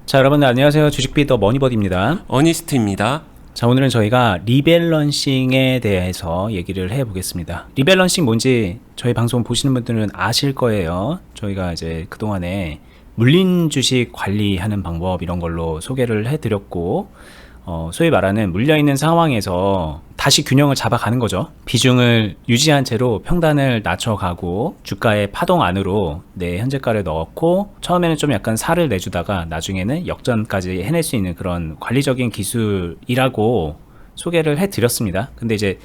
자, 여러분들 안녕하세요. 주식비 더 머니버디입니다. 어니스트입니다. 자, 오늘은 저희가 리밸런싱에 대해서 얘기를 해보겠습니다. 리밸런싱 뭔지 저희 방송 보시는 분들은 아실 거예요. 저희가 이제 그동안에 물린 주식 관리하는 방법 이런 걸로 소개를 해드렸고, 소위 말하는 물려있는 상황에서 다시 균형을 잡아가는 거죠. 비중을 유지한 채로 평단을 낮춰가고 주가의 파동 안으로 내 현재가를 넣었고, 처음에는 좀 약간 살을 내주다가 나중에는 역전까지 해낼 수 있는 그런 관리적인 기술이라고 소개를 해드렸습니다. 근데 이제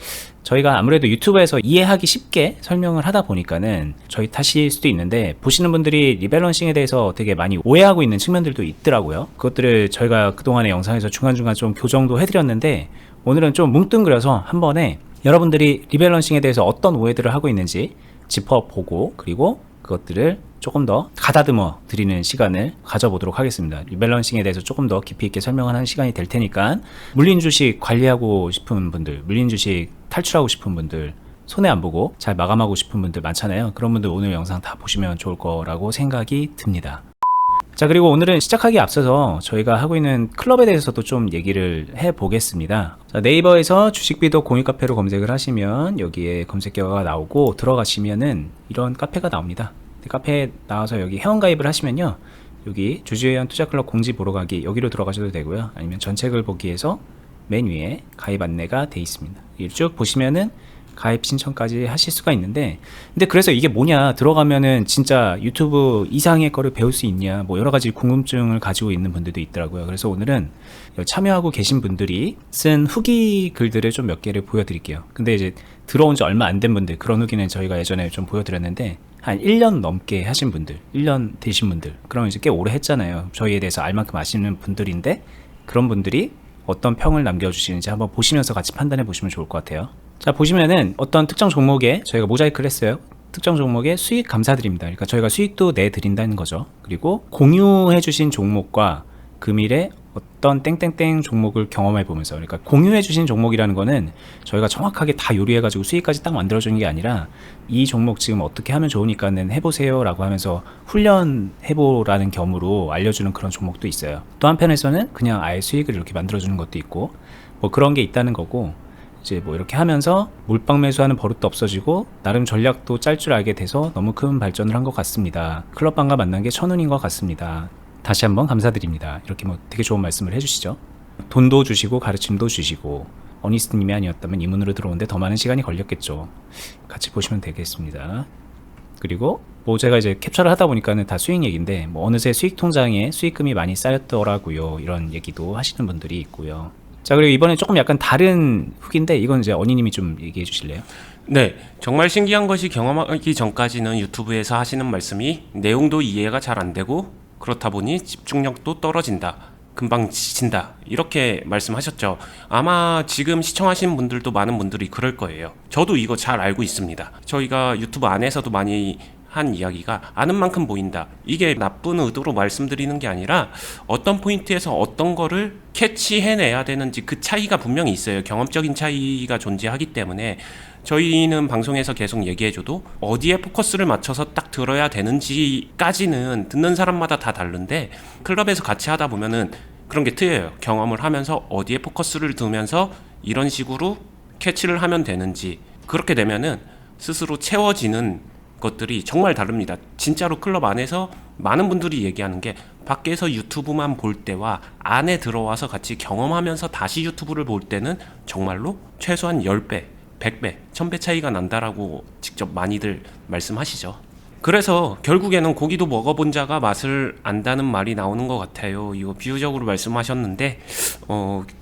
저희가 아무래도 유튜브에서 이해하기 쉽게 설명을 하다 보니까는 저희 탓일 수도 있는데, 보시는 분들이 리밸런싱에 대해서 되게 많이 오해하고 있는 측면들도 있더라고요. 그것들을 저희가 그동안의 영상에서 중간중간 좀 교정도 해드렸는데, 오늘은 좀 뭉뚱그려서 한 번에 여러분들이 리밸런싱에 대해서 어떤 오해들을 하고 있는지 짚어보고, 그리고 그것들을 조금 더 가다듬어 드리는 시간을 가져보도록 하겠습니다. 리밸런싱에 대해서 조금 더 깊이 있게 설명하는 시간이 될 테니까, 물린 주식 관리하고 싶은 분들, 물린 주식 탈출하고 싶은 분들, 손해 안 보고 잘 마감하고 싶은 분들 많잖아요. 그런 분들 오늘 영상 다 보시면 좋을 거라고 생각이 듭니다. 자, 그리고 오늘은 시작하기에 앞서서 저희가 하고 있는 클럽에 대해서도 좀 얘기를 해보겠습니다. 자, 네이버에서 주식비도 공유 카페로 검색을 하시면 여기에 검색 결과가 나오고, 들어가시면은 이런 카페가 나옵니다. 카페에 나와서 여기 회원가입을 하시면요, 여기 주주회원 투자클럽 공지 보러 가기, 여기로 들어가셔도 되고요, 아니면 전책을 보기에서 맨 위에 가입 안내가 돼 있습니다. 쭉 보시면은 가입 신청까지 하실 수가 있는데, 근데 그래서 이게 뭐냐, 들어가면은 진짜 유튜브 이상의 거를 배울 수 있냐, 뭐 여러 가지 궁금증을 가지고 있는 분들도 있더라고요. 그래서 오늘은 참여하고 계신 분들이 쓴 후기 글들을 좀 몇 개를 보여드릴게요. 근데 이제 들어온 지 얼마 안 된 분들, 그런 후기는 저희가 예전에 좀 보여드렸는데, 한 1년 넘게 하신 분들, 1년 되신 분들, 그럼 이제 꽤 오래 했잖아요. 저희에 대해서 알 만큼 아시는 분들인데, 그런 분들이 어떤 평을 남겨주시는지 한번 보시면서 같이 판단해 보시면 좋을 것 같아요. 자, 보시면은 어떤 특정 종목에 저희가 모자이크를 했어요. 특정 종목에 수익 감사드립니다. 그러니까 저희가 수익도 내드린다는 거죠. 그리고 공유해 주신 종목과 금일에 어떤 땡땡땡 종목을 경험해 보면서, 그러니까 공유해 주신 종목이라는 거는 저희가 정확하게 다 요리해 가지고 수익까지 딱 만들어 주는 게 아니라, 이 종목 지금 어떻게 하면 좋으니까는 해보세요 라고 하면서 훈련해보라는 겸으로 알려주는 그런 종목도 있어요. 또 한편에서는 그냥 아예 수익을 이렇게 만들어 주는 것도 있고, 뭐 그런 게 있다는 거고, 이제 뭐 이렇게 하면서 몰빵 매수하는 버릇도 없어지고, 나름 전략도 짤 줄 알게 돼서 너무 큰 발전을 한 것 같습니다. 클럽방과 만난 게 천운인 것 같습니다. 다시 한번 감사드립니다. 이렇게 뭐 되게 좋은 말씀을 해주시죠. 돈도 주시고 가르침도 주시고, 어니스트님이 아니었다면 이문으로 들어오는데 더 많은 시간이 걸렸겠죠. 같이 보시면 되겠습니다. 그리고 뭐 제가 이제 캡처를 하다 보니까는 다 수익 얘기인데, 뭐 어느새 수익 통장에 수익금이 많이 쌓였더라고요, 이런 얘기도 하시는 분들이 있고요. 자, 그리고 이번에 조금 약간 다른 후기인데, 이건 이제 어니님이 좀 얘기해 주실래요? 네, 정말 신기한 것이, 경험하기 전까지는 유튜브에서 하시는 말씀이 내용도 이해가 잘 안 되고, 그렇다 보니 집중력도 떨어진다, 금방 지친다, 이렇게 말씀하셨죠. 아마 지금 시청하시는 분들도 많은 분들이 그럴 거예요. 저도 이거 잘 알고 있습니다. 저희가 유튜브 안에서도 많이 한 이야기가, 아는 만큼 보인다. 이게 나쁜 의도로 말씀드리는 게 아니라, 어떤 포인트에서 어떤 거를 캐치해내야 되는지 그 차이가 분명히 있어요. 경험적인 차이가 존재하기 때문에 저희는 방송에서 계속 얘기해줘도 어디에 포커스를 맞춰서 딱 들어야 되는지까지는 듣는 사람마다 다 다른데, 클럽에서 같이 하다 보면은 그런 게 트여요. 경험을 하면서 어디에 포커스를 두면서 이런 식으로 캐치를 하면 되는지, 그렇게 되면은 스스로 채워지는 것들이 정말 다릅니다. 진짜로 클럽 안에서 많은 분들이 얘기하는 게, 밖에서 유튜브만 볼 때와 안에 들어와서 같이 경험하면서 다시 유튜브를 볼 때는 정말로 최소한 10배, 100배, 1000배 차이가 난다라고 직접 많이들 말씀하시죠. 그래서 결국에는 고기도 먹어본 자가 맛을 안다는 말이 나오는 것 같아요. 이거 비유적으로 말씀하셨는데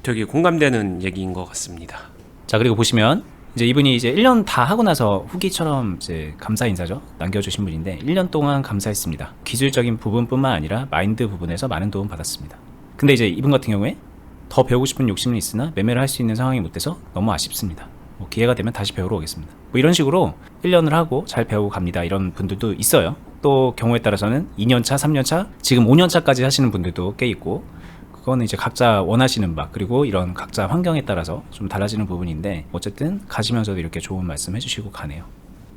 되게 공감되는 얘기인 것 같습니다. 자, 그리고 보시면 이제 이분이 이제 1년 다 하고 나서 후기처럼 이제 감사 인사죠, 남겨주신 분인데, 1년 동안 감사했습니다. 기술적인 부분뿐만 아니라 마인드 부분에서 많은 도움 받았습니다. 근데 이제 이분 같은 경우에 더 배우고 싶은 욕심은 있으나 매매를 할 수 있는 상황이 못 돼서 너무 아쉽습니다. 뭐 기회가 되면 다시 배우러 오겠습니다. 뭐 이런 식으로 1년을 하고 잘 배우고 갑니다, 이런 분들도 있어요. 또 경우에 따라서는 2년차, 3년차, 지금 5년차까지 하시는 분들도 꽤 있고, 그거는 이제 각자 원하시는 바, 그리고 이런 각자 환경에 따라서 좀 달라지는 부분인데, 어쨌든 가시면서도 이렇게 좋은 말씀 해주시고 가네요.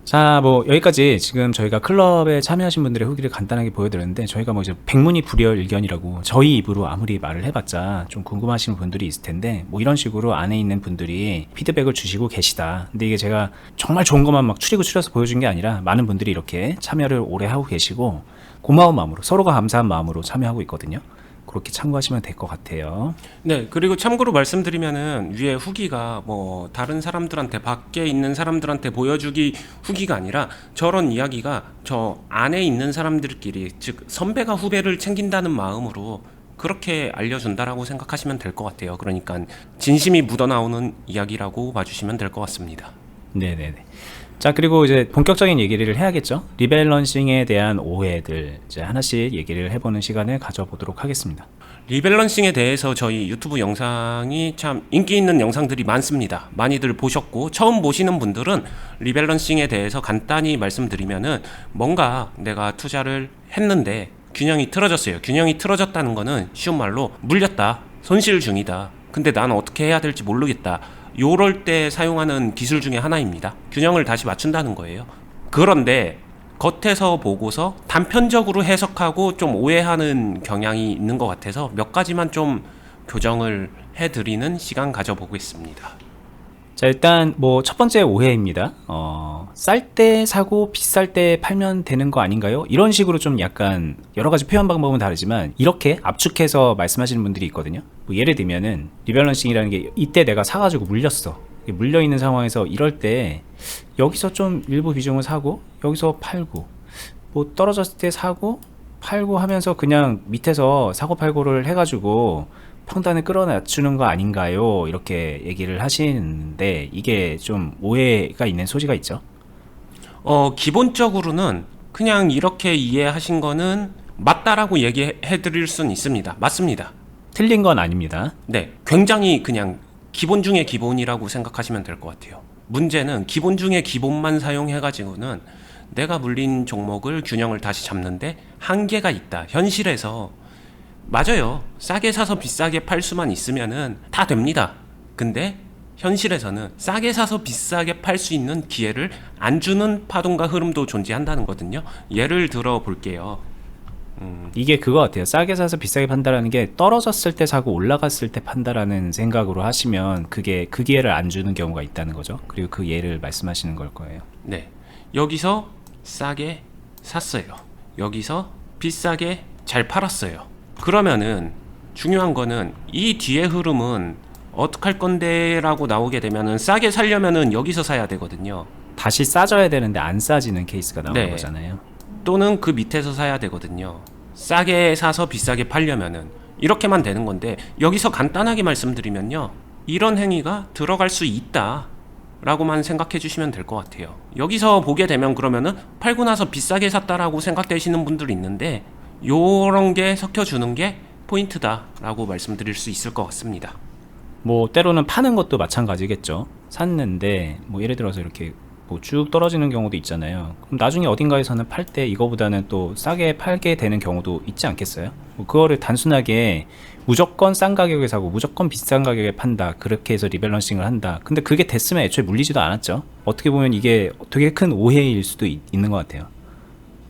자, 뭐 여기까지 지금 저희가 클럽에 참여하신 분들의 후기를 간단하게 보여드렸는데, 저희가 뭐 이제 백문이 불여일견이라고 저희 입으로 아무리 말을 해봤자 좀 궁금하신 분들이 있을 텐데, 뭐 이런 식으로 안에 있는 분들이 피드백을 주시고 계시다. 근데 이게 제가 정말 좋은 것만 막 추리고 추려서 보여준 게 아니라 많은 분들이 이렇게 참여를 오래 하고 계시고 고마운 마음으로, 서로가 감사한 마음으로 참여하고 있거든요. 그렇게 참고하시면 될 것 같아요. 네, 그리고 참고로 말씀드리면은 위에 후기가 뭐 다른 사람들한테, 밖에 있는 사람들한테 보여주기 후기가 아니라 저런 이야기가 저 안에 있는 사람들끼리, 즉 선배가 후배를 챙긴다는 마음으로 그렇게 알려준다라고 생각하시면 될 것 같아요. 그러니까 진심이 묻어나오는 이야기라고 봐주시면 될 것 같습니다. 네네네. 자, 그리고 이제 본격적인 얘기를 해야겠죠. 리밸런싱에 대한 오해들 이제 하나씩 얘기를 해보는 시간을 가져보도록 하겠습니다. 리밸런싱에 대해서 저희 유튜브 영상이 참 인기 있는 영상들이 많습니다. 많이들 보셨고, 처음 보시는 분들은 리밸런싱에 대해서 간단히 말씀드리면은, 뭔가 내가 투자를 했는데 균형이 틀어졌어요. 균형이 틀어졌다는 거는 쉬운 말로 물렸다, 손실 중이다, 근데 난 어떻게 해야 될지 모르겠다, 요럴 때 사용하는 기술 중에 하나입니다. 균형을 다시 맞춘다는 거예요. 그런데 겉에서 보고서 단편적으로 해석하고 좀 오해하는 경향이 있는 것 같아서 몇 가지만 좀 교정을 해드리는 시간 가져보겠습니다. 자, 일단 뭐 첫 번째 오해입니다. 쌀 때 사고 비쌀 때 팔면 되는 거 아닌가요? 이런 식으로 좀 약간 여러 가지 표현 방법은 다르지만 이렇게 압축해서 말씀하시는 분들이 있거든요. 뭐 예를 들면은 리밸런싱이라는 게, 이때 내가 사가지고 물렸어. 물려 있는 상황에서 이럴 때 여기서 좀 일부 비중을 사고 여기서 팔고, 뭐 떨어졌을 때 사고 팔고 하면서 그냥 밑에서 사고 팔고를 해가지고 평단을 끌어맞추는 거 아닌가요? 이렇게 얘기를 하시는데, 이게 좀 오해가 있는 소지가 있죠. 기본적으로는 그냥 이렇게 이해하신 거는 맞다라고 얘기해 드릴 수는 있습니다. 맞습니다. 틀린 건 아닙니다. 네, 굉장히 그냥 기본 중에 기본이라고 생각하시면 될 것 같아요. 문제는 기본 중에 기본만 사용해가지고는 내가 물린 종목을 균형을 다시 잡는데 한계가 있다. 현실에서 맞아요. 싸게 사서 비싸게 팔 수만 있으면은 다 됩니다. 근데 현실에서는 싸게 사서 비싸게 팔 수 있는 기회를 안 주는 파동과 흐름도 존재한다는 거거든요. 예를 들어 볼게요. 이게 그거 같아요. 싸게 사서 비싸게 판다라는 게 떨어졌을 때 사고 올라갔을 때 판다라는 생각으로 하시면 그게 그 기회를 안 주는 경우가 있다는 거죠. 그리고 그 예를 말씀하시는 걸 거예요. 네, 여기서 싸게 샀어요. 여기서 비싸게 잘 팔았어요. 그러면은 중요한 거는 이 뒤의 흐름은 어떡할 건데 라고 나오게 되면은 싸게 사려면은 여기서 사야 되거든요. 다시 싸져야 되는데 안 싸지는 케이스가 나오는 네. 거잖아요. 또는 그 밑에서 사야 되거든요. 싸게 사서 비싸게 팔려면은 이렇게만 되는 건데, 여기서 간단하게 말씀드리면요, 이런 행위가 들어갈 수 있다 라고만 생각해 주시면 될 것 같아요. 여기서 보게 되면 그러면은 팔고 나서 비싸게 샀다라고 생각되시는 분들이 있는데, 요런 게 섞여주는 게 포인트다 라고 말씀드릴 수 있을 것 같습니다. 뭐 때로는 파는 것도 마찬가지겠죠. 샀는데 뭐 예를 들어서 이렇게 뭐 쭉 떨어지는 경우도 있잖아요. 그럼 나중에 어딘가에서는 팔 때 이거보다는 또 싸게 팔게 되는 경우도 있지 않겠어요? 뭐 그거를 단순하게 무조건 싼 가격에 사고 무조건 비싼 가격에 판다, 그렇게 해서 리밸런싱을 한다. 근데 그게 됐으면 애초에 물리지도 않았죠. 어떻게 보면 이게 되게 큰 오해일 수도 있는 것 같아요.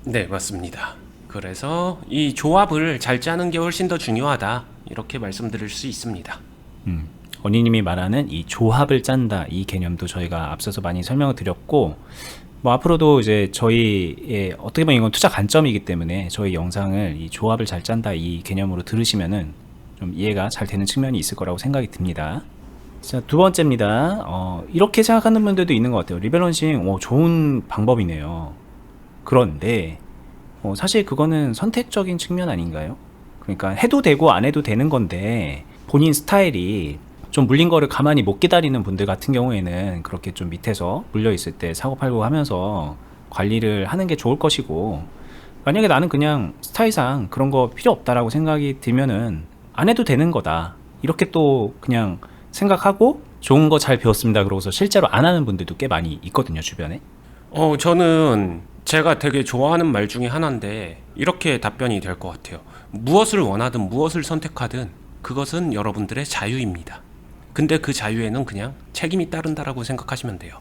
네, 맞습니다. 그래서 이 조합을 잘 짜는 게 훨씬 더 중요하다, 이렇게 말씀드릴 수 있습니다. 언니님이 말하는 이 조합을 짠다, 이 개념도 저희가 앞서서 많이 설명을 드렸고, 뭐 앞으로도 이제 저희의 어떻게 보면 이건 투자 관점이기 때문에 저희 영상을 이 조합을 잘 짠다 이 개념으로 들으시면은 좀 이해가 잘 되는 측면이 있을 거라고 생각이 듭니다. 자, 두 번째입니다. 이렇게 생각하는 분들도 있는 것 같아요. 리밸런싱 좋은 방법이네요. 그런데 사실 그거는 선택적인 측면 아닌가요? 그러니까 해도 되고 안 해도 되는 건데, 본인 스타일이 좀 물린 거를 가만히 못 기다리는 분들 같은 경우에는 그렇게 좀 밑에서 물려 있을 때 사고 팔고 하면서 관리를 하는 게 좋을 것이고, 만약에 나는 그냥 스타일상 그런 거 필요 없다라고 생각이 들면은 안 해도 되는 거다, 이렇게 또 그냥 생각하고 좋은 거 잘 배웠습니다 그러고서 실제로 안 하는 분들도 꽤 많이 있거든요, 주변에. 저는 제가 되게 좋아하는 말 중에 하나인데 이렇게 답변이 될 것 같아요. 무엇을 원하든 무엇을 선택하든 그것은 여러분들의 자유입니다. 근데 그 자유에는 그냥 책임이 따른다라고 생각하시면 돼요.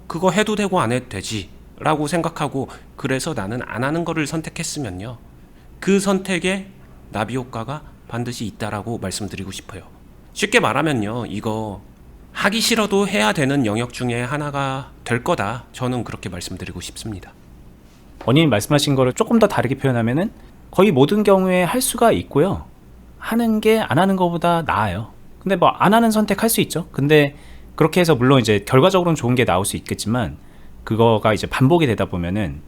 그거 해도 되고 안 해도 되지 라고 생각하고 그래서 나는 안 하는 거를 선택했으면요, 그 선택에 나비 효과가 반드시 있다라고 말씀드리고 싶어요. 쉽게 말하면요, 이거 하기 싫어도 해야 되는 영역 중에 하나가 될 거다, 저는 그렇게 말씀드리고 싶습니다. 원님이 말씀하신 거를 조금 더 다르게 표현하면은 거의 모든 경우에 할 수가 있고요. 하는 게 안 하는 것보다 나아요. 근데 뭐 안 하는 선택할 수 있죠. 근데 그렇게 해서 물론 이제 결과적으로는 좋은 게 나올 수 있겠지만 그거가 이제 반복이 되다 보면은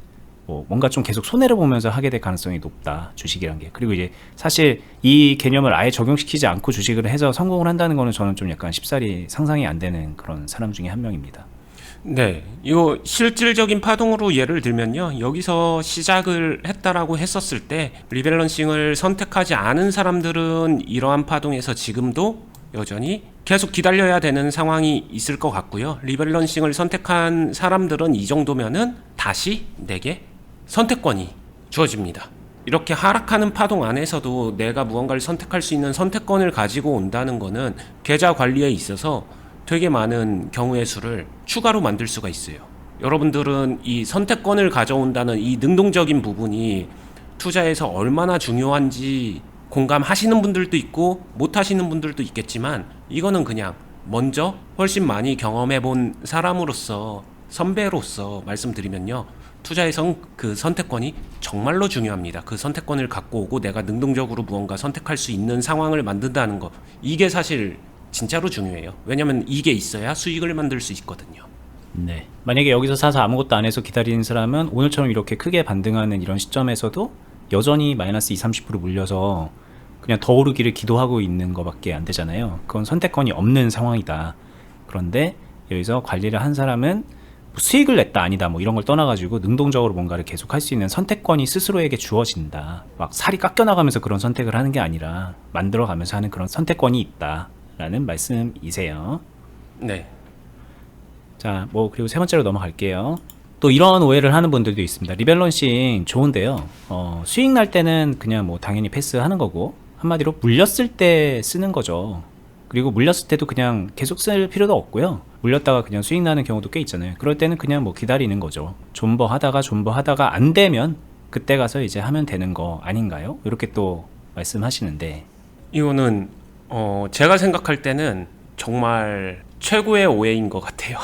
뭐 뭔가 좀 계속 손해를 보면서 하게 될 가능성이 높다, 주식이란 게. 그리고 이제 사실 이 개념을 아예 적용시키지 않고 주식을 해서 성공을 한다는 거는 저는 좀 약간 쉽사리 상상이 안 되는 그런 사람 중에 한 명입니다. 네, 이거 실질적인 파동으로 예를 들면요, 여기서 시작을 했다라고 했었을 때 리밸런싱을 선택하지 않은 사람들은 이러한 파동에서 지금도 여전히 계속 기다려야 되는 상황이 있을 것 같고요, 리밸런싱을 선택한 사람들은 이 정도면은 다시 내게 선택권이 주어집니다. 이렇게 하락하는 파동 안에서도 내가 무언가를 선택할 수 있는 선택권을 가지고 온다는 거는 계좌 관리에 있어서 되게 많은 경우의 수를 추가로 만들 수가 있어요. 여러분들은 이 선택권을 가져온다는 이 능동적인 부분이 투자에서 얼마나 중요한지 공감하시는 분들도 있고 못 하시는 분들도 있겠지만, 이거는 그냥 먼저 훨씬 많이 경험해 본 사람으로서, 선배로서 말씀드리면요, 투자에선 그 선택권이 정말로 중요합니다. 그 선택권을 갖고 오고 내가 능동적으로 무언가 선택할 수 있는 상황을 만든다는 거, 이게 사실 진짜로 중요해요. 왜냐면 이게 있어야 수익을 만들 수 있거든요. 네. 만약에 여기서 사서 아무것도 안 해서 기다리는 사람은 오늘처럼 이렇게 크게 반등하는 이런 시점에서도 여전히 마이너스 20, 30% 물려서 그냥 더 오르기를 기도하고 있는 것밖에 안 되잖아요. 그건 선택권이 없는 상황이다. 그런데 여기서 관리를 한 사람은 뭐 수익을 냈다 아니다 뭐 이런 걸 떠나가지고 능동적으로 뭔가를 계속 할 수 있는 선택권이 스스로에게 주어진다. 막 살이 깎여나가면서 그런 선택을 하는 게 아니라 만들어가면서 하는 그런 선택권이 있다 라는 말씀이세요. 네. 자, 뭐 그리고 세 번째로 넘어갈게요. 또 이런 오해를 하는 분들도 있습니다. 리밸런싱 좋은데요, 수익 날 때는 그냥 뭐 당연히 패스하는 거고, 한마디로 물렸을 때 쓰는 거죠. 그리고 물렸을 때도 그냥 계속 쓸 필요도 없고요. 물렸다가 그냥 수익 나는 경우도 꽤 있잖아요. 그럴 때는 그냥 뭐 기다리는 거죠. 존버하다가 안 되면 그때 가서 이제 하면 되는 거 아닌가요? 이렇게 또 말씀하시는데, 이거는 제가 생각할 때는 정말 최고의 오해인 것 같아요.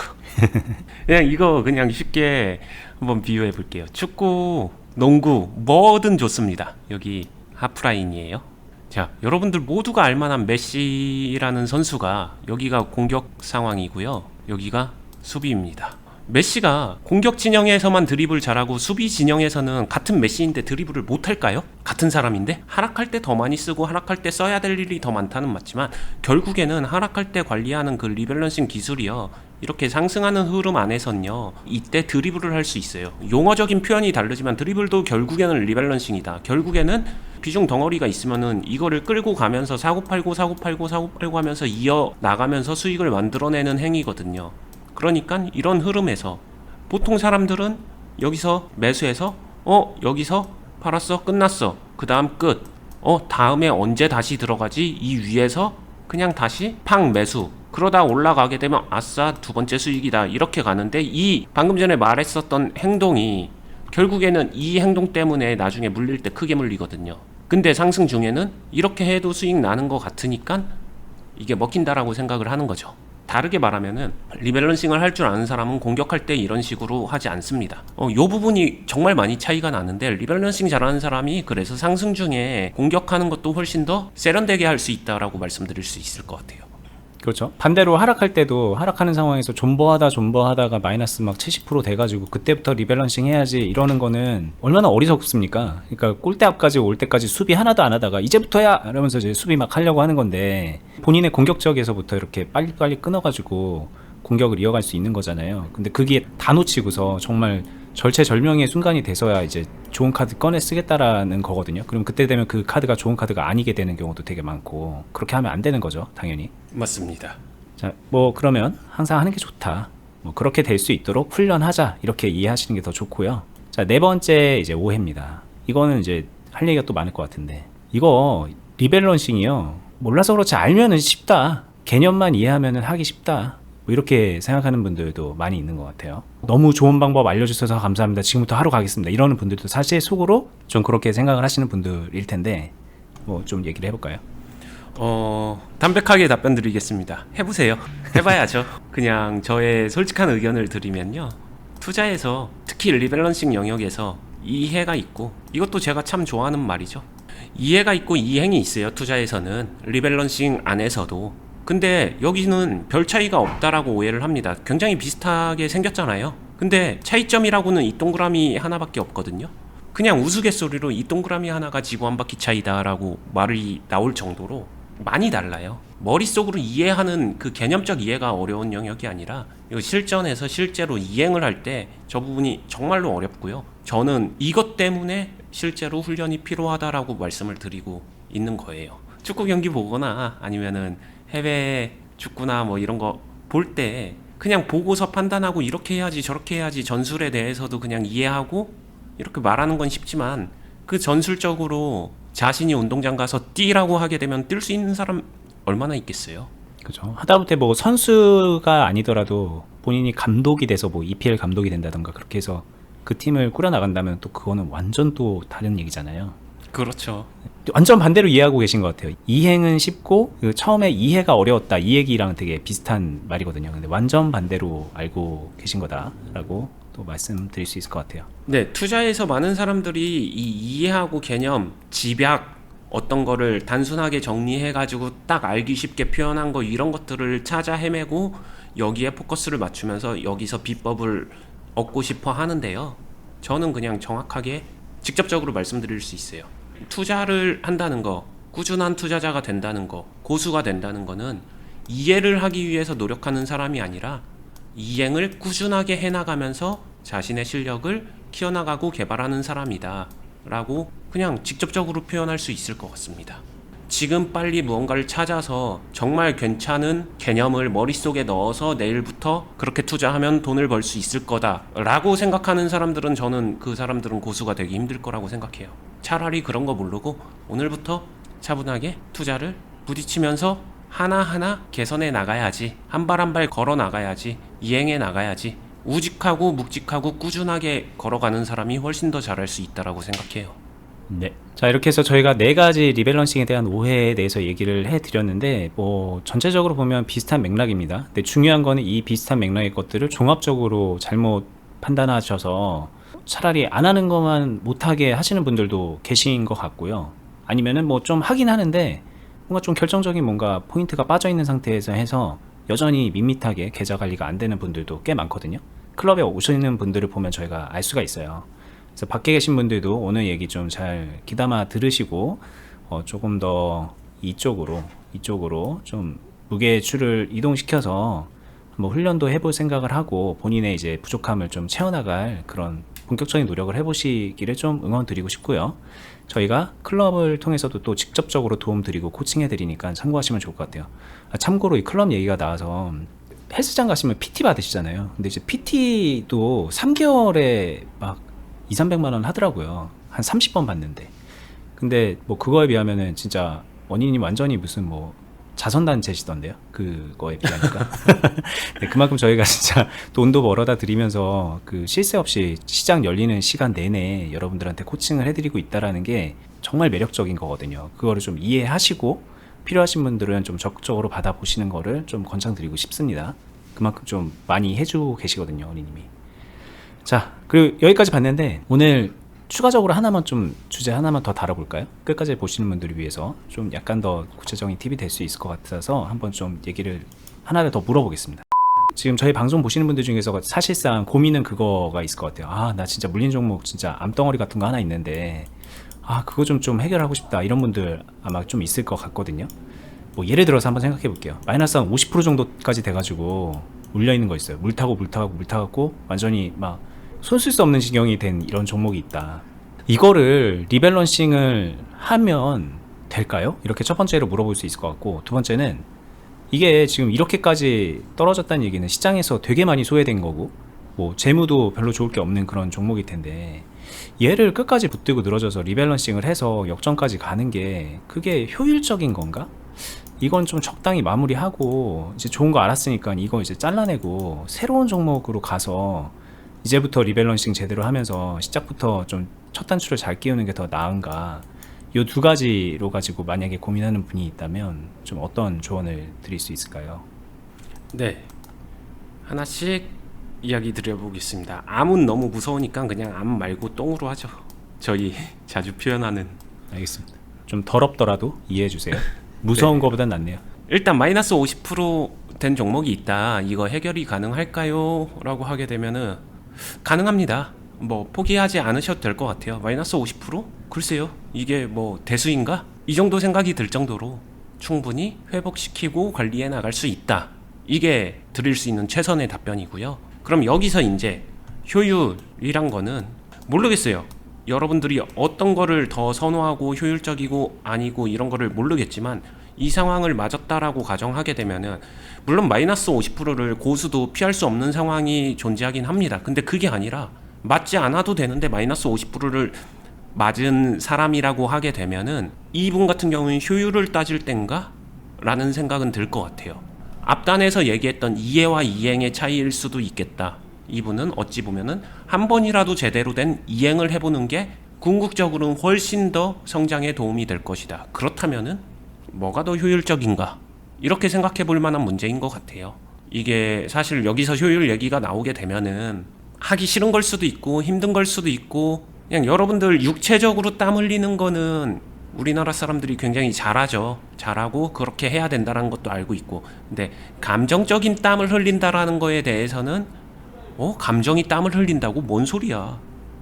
그냥 이거 그냥 쉽게 한번 비유해 볼게요. 축구, 농구 뭐든 좋습니다. 여기 하프라인이에요. 자, 여러분들 모두가 알만한 메시라는 선수가, 여기가 공격 상황이고요, 여기가 수비입니다. 메시가 공격 진영에서만 드리블 잘하고 수비 진영에서는 같은 메시인데 드리블을 못할까요? 같은 사람인데? 하락할 때 더 많이 쓰고 하락할 때 써야 될 일이 더 많다는 맞지만, 결국에는 하락할 때 관리하는 그 리밸런싱 기술이요, 이렇게 상승하는 흐름 안에선요, 이때 드리블을 할 수 있어요. 용어적인 표현이 다르지만 드리블도 결국에는 리밸런싱이다. 결국에는 비중 덩어리가 있으면은 이거를 끌고 가면서 사고팔고 하면서 이어 나가면서 수익을 만들어내는 행위거든요. 그러니까 이런 흐름에서 보통 사람들은 여기서 매수해서 여기서 팔았어, 끝났어, 그 다음 끝, 다음에 언제 다시 들어가지, 이 위에서 그냥 다시 팡 매수, 그러다 올라가게 되면 아싸 두 번째 수익이다, 이렇게 가는데, 이 방금 전에 말했었던 행동이 결국에는 이 행동 때문에 나중에 물릴 때 크게 물리거든요. 근데 상승 중에는 이렇게 해도 수익 나는 것 같으니까 이게 먹힌다라고 생각을 하는 거죠. 다르게 말하면은 리밸런싱을 할 줄 아는 사람은 공격할 때 이런 식으로 하지 않습니다. 요 부분이 정말 많이 차이가 나는데, 리밸런싱 잘하는 사람이 그래서 상승 중에 공격하는 것도 훨씬 더 세련되게 할 수 있다라고 말씀드릴 수 있을 것 같아요. 그렇죠. 반대로 하락할 때도 하락하는 상황에서 존버하다가 마이너스 막 70% 돼가지고 그때부터 리밸런싱 해야지 이러는 거는 얼마나 어리석습니까? 그러니까 골대 앞까지 올 때까지 수비 하나도 안 하다가 이제부터야 이러면서 이제 수비 막 하려고 하는 건데, 본인의 공격 지역에서부터 이렇게 빨리빨리 끊어가지고 공격을 이어갈 수 있는 거잖아요. 근데 그게 다 놓치고서 정말 절체절명의 순간이 돼서야 이제 좋은 카드 꺼내 쓰겠다라는 거거든요. 그럼 그때 되면 그 카드가 좋은 카드가 아니게 되는 경우도 되게 많고, 그렇게 하면 안 되는 거죠, 당연히. 맞습니다. 자, 뭐 그러면 항상 하는 게 좋다, 뭐 그렇게 될 수 있도록 훈련하자, 이렇게 이해하시는 게 더 좋고요. 자, 네 번째 이제 오해입니다. 이거는 이제 할 얘기가 또 많을 것 같은데, 이거 리밸런싱이요, 몰라서 그렇지 알면은 쉽다, 개념만 이해하면은 하기 쉽다, 뭐 이렇게 생각하는 분들도 많이 있는 것 같아요. 너무 좋은 방법 알려주셔서 감사합니다. 지금부터 하러 가겠습니다. 이러는 분들도 사실 속으로 좀 그렇게 생각을 하시는 분들일 텐데 뭐 좀 얘기를 해볼까요? 담백하게 답변 드리겠습니다. 해보세요. 해봐야죠. 그냥 저의 솔직한 의견을 드리면요. 투자에서 특히 리밸런싱 영역에서 이해가 있고, 이것도 제가 참 좋아하는 말이죠. 이해가 있고 이행이 있어요. 투자에서는 리밸런싱 안에서도. 근데 여기는 별 차이가 없다라고 오해를 합니다. 굉장히 비슷하게 생겼잖아요. 근데 차이점이라고는 이 동그라미 하나밖에 없거든요. 그냥 우스갯소리로 이 동그라미 하나가 지구 한 바퀴 차이다라고 말이 나올 정도로 많이 달라요. 머릿속으로 이해하는 그 개념적 이해가 어려운 영역이 아니라 이거 실전에서 실제로 이행을 할 때 저 부분이 정말로 어렵고요. 저는 이것 때문에 실제로 훈련이 필요하다라고 말씀을 드리고 있는 거예요. 축구 경기 보거나 아니면은 해외 축구나 뭐 이런 거 볼 때 그냥 보고서 판단하고 이렇게 해야지 저렇게 해야지 전술에 대해서도 그냥 이해하고 이렇게 말하는 건 쉽지만 그 전술적으로 자신이 운동장 가서 뛰라고 하게 되면 뛸 수 있는 사람 얼마나 있겠어요? 그죠. 하다못해 뭐 선수가 아니더라도 본인이 감독이 돼서 뭐 EPL 감독이 된다던가 그렇게 해서 그 팀을 꾸려나간다면 또 그거는 완전 또 다른 얘기잖아요. 그렇죠. 완전 반대로 이해하고 계신 것 같아요. 이행은 쉽고 그 처음에 이해가 어려웠다 이 얘기랑 되게 비슷한 말이거든요. 근데 완전 반대로 알고 계신 거다라고 또 말씀드릴 수 있을 것 같아요. 네, 투자에서 많은 사람들이 이 이해하고 개념, 집약 어떤 거를 단순하게 정리해가지고 딱 알기 쉽게 표현한 거 이런 것들을 찾아 헤매고 여기에 포커스를 맞추면서 여기서 비법을 얻고 싶어 하는데요. 저는 그냥 정확하게 직접적으로 말씀드릴 수 있어요. 투자를 한다는 거, 꾸준한 투자자가 된다는 거, 고수가 된다는 거는 이해를 하기 위해서 노력하는 사람이 아니라 이행을 꾸준하게 해나가면서 자신의 실력을 키워나가고 개발하는 사람이다 라고 그냥 직접적으로 표현할 수 있을 것 같습니다. 지금 빨리 무언가를 찾아서 정말 괜찮은 개념을 머릿속에 넣어서 내일부터 그렇게 투자하면 돈을 벌 수 있을 거다 라고 생각하는 사람들은 저는 그 사람들은 고수가 되기 힘들 거라고 생각해요. 차라리 그런 거 모르고 오늘부터 차분하게 투자를 부딪히면서 하나하나 개선해 나가야지, 한 발 한 발 걸어 나가야지, 이행해 나가야지, 우직하고 묵직하고 꾸준하게 걸어가는 사람이 훨씬 더 잘할 수 있다라고 생각해요. 네. 자, 이렇게 해서 저희가 4가지 리밸런싱에 대한 오해에 대해서 얘기를 해드렸는데, 뭐, 전체적으로 보면 비슷한 맥락입니다. 근데 중요한 거는 이 비슷한 맥락의 것들을 종합적으로 잘못 판단하셔서 차라리 안 하는 것만 못하게 하시는 분들도 계신 것 같고요. 아니면은 뭐 좀 하긴 하는데, 뭔가 좀 결정적인 뭔가 포인트가 빠져있는 상태에서 해서 여전히 밋밋하게 계좌 관리가 안 되는 분들도 꽤 많거든요. 클럽에 오시는 분들을 보면 저희가 알 수가 있어요. 그래서 밖에 계신 분들도 오늘 얘기 좀 잘 귀담아 들으시고 조금 더 이쪽으로 좀 무게추를 이동시켜서 한번 훈련도 해볼 생각을 하고 본인의 이제 부족함을 좀 채워나갈 그런 본격적인 노력을 해보시기를 좀 응원드리고 싶고요. 저희가 클럽을 통해서도 또 직접적으로 도움드리고 코칭해드리니까 참고하시면 좋을 것 같아요. 참고로 이 클럽 얘기가 나와서 헬스장 가시면 PT 받으시잖아요. 근데 이제 PT도 3개월에 막 200~300만 원 하더라고요. 한 30번 받는데. 근데 뭐 그거에 비하면은 진짜 원인이 완전히 무슨 뭐 자선단체시던데요. 그거에 비하니까. 네, 그만큼 저희가 진짜 돈도 벌어다 드리면서 그 쉴 새 없이 시장 열리는 시간 내내 여러분들한테 코칭을 해드리고 있다라는 게 정말 매력적인 거거든요. 그거를 좀 이해하시고 필요하신 분들은 좀 적극적으로 받아보시는 거를 좀 권장드리고 싶습니다. 그만큼 좀 많이 해주고 계시거든요, 어린님이. 자, 그리고 여기까지 봤는데 오늘 추가적으로 하나만 좀 주제 하나만 더 다뤄볼까요? 끝까지 보시는 분들을 위해서 좀 약간 더 구체적인 팁이 될 수 있을 것 같아서 한번 좀 얘기를 하나를 더 물어보겠습니다. 지금 저희 방송 보시는 분들 중에서 사실상 고민은 그거가 있을 것 같아요. 아, 나 진짜 물린 종목 진짜 암덩어리 같은 거 하나 있는데 그거 좀 해결하고 싶다 이런 분들 아마 좀 있을 것 같거든요. 뭐 예를 들어서 한번 생각해 볼게요. 마이너스 한 50% 정도까지 돼가지고 물려 있는 거 있어요. 물 타고 완전히 막 손 쓸 수 없는 지경이 된 이런 종목이 있다. 이거를 리밸런싱을 하면 될까요? 이렇게 첫 번째로 물어볼 수 있을 것 같고, 두 번째는 이게 지금 이렇게까지 떨어졌다는 얘기는 시장에서 되게 많이 소외된 거고 뭐 재무도 별로 좋을 게 없는 그런 종목일 텐데 얘를 끝까지 붙들고 늘어져서 리밸런싱을 해서 역전까지 가는 게 그게 효율적인 건가? 이건 좀 적당히 마무리하고 이제 좋은 거 알았으니까 이거 이제 잘라내고 새로운 종목으로 가서 이제부터 리밸런싱 제대로 하면서 시작부터 좀 첫 단추를 잘 끼우는 게 더 나은가, 요 두 가지로 가지고 만약에 고민하는 분이 있다면 좀 어떤 조언을 드릴 수 있을까요? 네, 하나씩 이야기 드려보겠습니다. 암은 너무 무서우니까 그냥 암 말고 똥으로 하죠. 저희 자주 표현하는. 알겠습니다. 좀 더럽더라도 이해해 주세요. 무서운 거보단 낫네요. 일단 마이너스 50%된 종목이 있다. 이거 해결이 가능할까요? 라고 하게 되면은 가능합니다. 뭐 포기하지 않으셔도 될 것 같아요. 마이너스 50%? 글쎄요. 이게 뭐 대수인가? 이 정도 생각이 들 정도로 충분히 회복시키고 관리해 나갈 수 있다. 이게 드릴 수 있는 최선의 답변이고요. 그럼 여기서 이제 효율이란 거는 모르겠어요. 여러분들이 어떤 거를 더 선호하고 효율적이고 아니고 이런 거를 모르겠지만 이 상황을 맞았다라고 가정하게 되면은 물론 마이너스 50%를 고수도 피할 수 없는 상황이 존재하긴 합니다. 근데 그게 아니라 맞지 않아도 되는데 마이너스 50%를 맞은 사람이라고 하게 되면은 이분 같은 경우는 효율을 따질 땐가? 라는 생각은 들 것 같아요. 앞단에서 얘기했던 이해와 이행의 차이일 수도 있겠다. 이분은 어찌 보면은 한 번이라도 제대로 된 이행을 해보는 게 궁극적으로는 훨씬 더 성장에 도움이 될 것이다. 그렇다면은 뭐가 더 효율적인가? 이렇게 생각해 볼 만한 문제인 것 같아요. 이게 사실 여기서 효율 얘기가 나오게 되면은 하기 싫은 걸 수도 있고 힘든 걸 수도 있고 그냥 여러분들 육체적으로 땀 흘리는 거는 우리나라 사람들이 굉장히 잘하죠. 잘하고 그렇게 해야 된다는 것도 알고 있고, 근데 감정적인 땀을 흘린다라는 거에 대해서는 감정이 땀을 흘린다고? 뭔 소리야?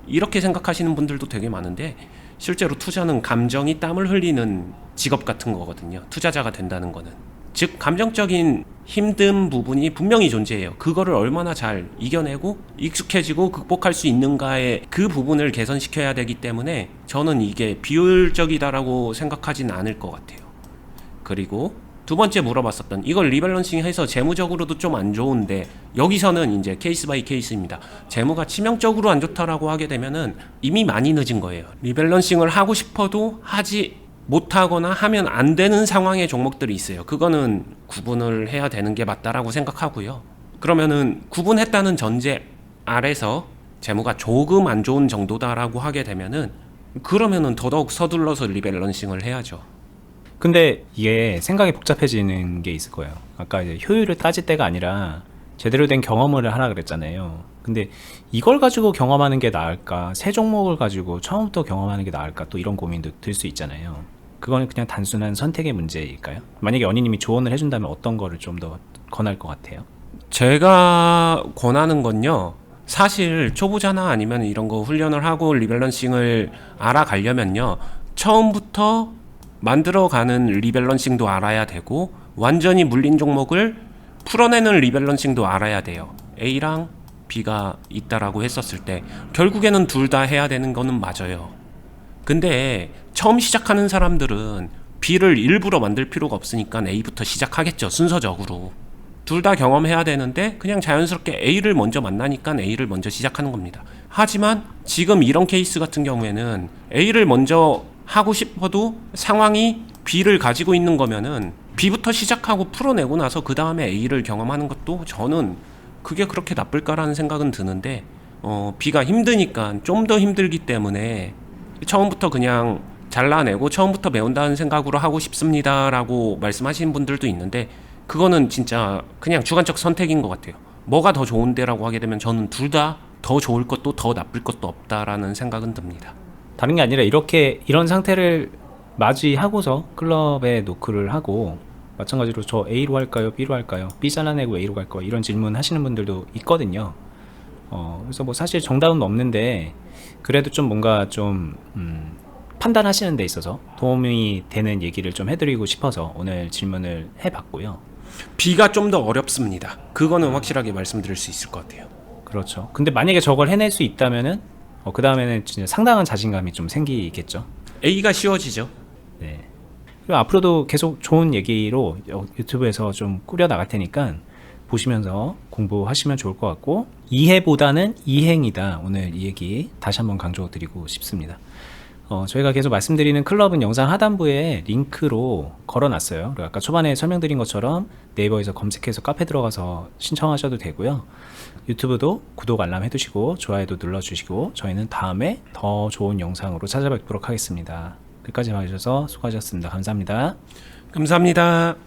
이렇게 생각하시는 분들도 되게 많은데 실제로 투자는 감정이 땀을 흘리는 직업 같은 거거든요. 투자자가 된다는 거는. 즉 감정적인 힘든 부분이 분명히 존재해요. 그거를 얼마나 잘 이겨내고 익숙해지고 극복할 수 있는가의 그 부분을 개선시켜야 되기 때문에 저는 이게 비효율적이다라고 생각하진 않을 것 같아요. 그리고 두 번째 물어봤었던 이걸 리밸런싱 해서 재무적으로도 좀 안 좋은데 여기서는 이제 케이스 바이 케이스입니다. 재무가 치명적으로 안 좋다라고 하게 되면은 이미 많이 늦은 거예요. 리밸런싱을 하고 싶어도 하지 못하거나 하면 안 되는 상황의 종목들이 있어요. 그거는 구분을 해야 되는 게 맞다라고 생각하고요. 그러면은 구분했다는 전제 아래서 재무가 조금 안 좋은 정도다라고 하게 되면은 그러면은 더더욱 서둘러서 리밸런싱을 해야죠. 근데 이게 생각이 복잡해지는 게 있을 거예요. 아까 이제 효율을 따질 때가 아니라 제대로 된 경험을 하라 그랬잖아요. 근데 이걸 가지고 경험하는 게 나을까? 새 종목을 가지고 처음부터 경험하는 게 나을까? 또 이런 고민도 들 수 있잖아요. 그거는 그냥 단순한 선택의 문제일까요? 만약에 연희님이 조언을 해준다면 어떤 거를 좀 더 권할 것 같아요? 제가 권하는 건요. 사실 초보자나 아니면 이런 거 훈련을 하고 리밸런싱을 알아가려면요. 처음부터 만들어가는 리밸런싱도 알아야 되고 완전히 물린 종목을 풀어내는 리밸런싱도 알아야 돼요. A랑 B가 있다라고 했었을 때 결국에는 둘 다 해야 되는 거는 맞아요. 근데 처음 시작하는 사람들은 B를 일부러 만들 필요가 없으니까 A부터 시작하겠죠. 순서적으로. 둘 다 경험해야 되는데 그냥 자연스럽게 A를 먼저 만나니까 A를 먼저 시작하는 겁니다. 하지만 지금 이런 케이스 같은 경우에는 A를 먼저 하고 싶어도 상황이 B를 가지고 있는 거면은 B부터 시작하고 풀어내고 나서 그 다음에 A를 경험하는 것도 저는 그게 그렇게 나쁠까라는 생각은 드는데 B가 힘드니까 좀 더 힘들기 때문에 처음부터 그냥 잘라내고 처음부터 배운다는 생각으로 하고 싶습니다라고 말씀하시는 분들도 있는데 그거는 진짜 그냥 주관적 선택인 것 같아요. 뭐가 더 좋은데라고 하게 되면 저는 둘 다 더 좋을 것도 더 나쁠 것도 없다라는 생각은 듭니다. 다른 게 아니라 이렇게 이런 상태를 맞이하고서 클럽에 노크를 하고 마찬가지로 저 A로 할까요? B로 할까요? B 잘라내고 A로 갈까요? 이런 질문 하시는 분들도 있거든요. 그래서 뭐 사실 정답은 없는데 그래도 좀 뭔가 좀 판단하시는 데 있어서 도움이 되는 얘기를 좀 해드리고 싶어서 오늘 질문을 해봤고요. B가 좀 더 어렵습니다. 그거는 확실하게 말씀드릴 수 있을 것 같아요. 그렇죠. 근데 만약에 저걸 해낼 수 있다면은 그 다음에는 진짜 상당한 자신감이 좀 생기겠죠. A가 쉬워지죠. 네. 그리고 앞으로도 계속 좋은 얘기로 유튜브에서 좀 꾸려 나갈 테니까 보시면서 공부하시면 좋을 것 같고, 이해보다는 이행이다. 오늘 이 얘기 다시 한번 강조드리고 싶습니다. 저희가 계속 말씀드리는 클럽은 영상 하단부에 링크로 걸어놨어요. 그리고 아까 초반에 설명드린 것처럼 네이버에서 검색해서 카페 들어가서 신청하셔도 되고요. 유튜브도 구독 알람 해두시고 좋아요도 눌러주시고 저희는 다음에 더 좋은 영상으로 찾아뵙도록 하겠습니다. 끝까지 봐주셔서 수고하셨습니다. 감사합니다. 감사합니다.